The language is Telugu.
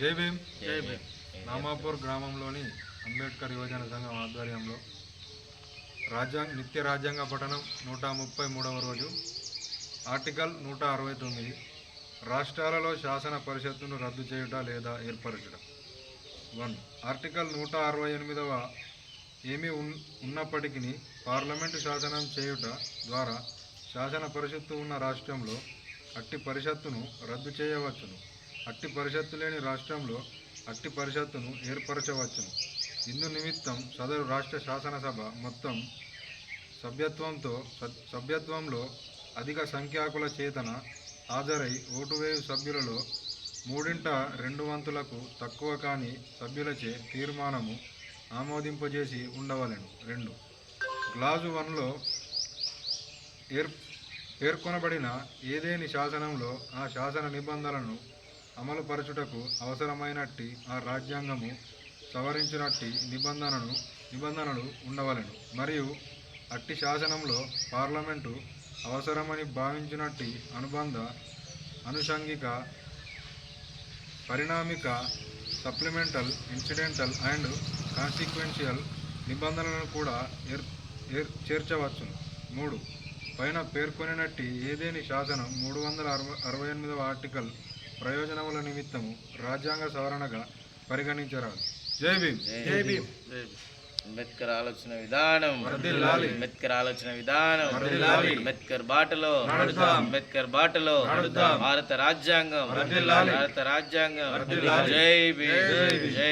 జై భీమ్. నామాపూర్ గ్రామంలోని అంబేద్కర్ యువజన సంఘం ఆధ్వర్యంలో నిత్య రాజ్యాంగ పఠనం 133వ రోజు. ఆర్టికల్ 169 రాష్ట్రాలలో శాసన పరిషత్తును రద్దు చేయుట లేదా ఏర్పరచడం. 1. ఆర్టికల్ 168వ ఏమీ ఉన్నప్పటికీ పార్లమెంటు శాసనం చేయుట ద్వారా శాసన పరిషత్తు ఉన్న రాష్ట్రంలో అట్టి పరిషత్తును రద్దు చేయవచ్చును. అట్టి పరిషత్తు లేని రాష్ట్రంలో అట్టి పరిషత్తును ఏర్పరచవచ్చును. ఇందు నిమిత్తం సదరు రాష్ట్ర శాసనసభ మొత్తం సభ్యత్వంలో అధిక సంఖ్యాకుల చేతన హాజరై ఓటు వేయు సభ్యులలో 3/2 తక్కువ కాని సభ్యులచే తీర్మానము ఆమోదింపజేసి ఉండవలెను. 2. క్లాజు 1లో పేర్కొనబడిన ఏదేని శాసనంలో ఆ శాసన నిబంధనలను అమలుపరచుటకు అవసరమైనట్టి ఆ రాజ్యాంగము సవరించినట్టి నిబంధనలు ఉండవలెను. మరియు అట్టి శాసనంలో పార్లమెంటు అవసరమని భావించినట్టి అనుబంధ, అనుషంగిక, పరిణామిక, సప్లిమెంటల్, ఇన్సిడెంటల్ అండ్ కాన్సిక్వెన్షియల్ నిబంధనలను కూడా చేర్చవచ్చును. 3. పైన పేర్కొనినట్టి ఏదేని శాసనం 368వ ఆర్టికల్ ప్రయోజనముల నిమిత్తము రాజ్యాంగ సవరణగా పరిగణించరాదు. జై భీమ్. జై భీమ్. అంబేద్కర్ ఆలోచన విధానం, అంబేద్కర్ ఆలోచన విధానం, అంబేద్కర్ బాటలో, అంబేద్కర్ బాటలో భారత రాజ్యాంగం, భారత రాజ్యాంగం. జై భీమ్.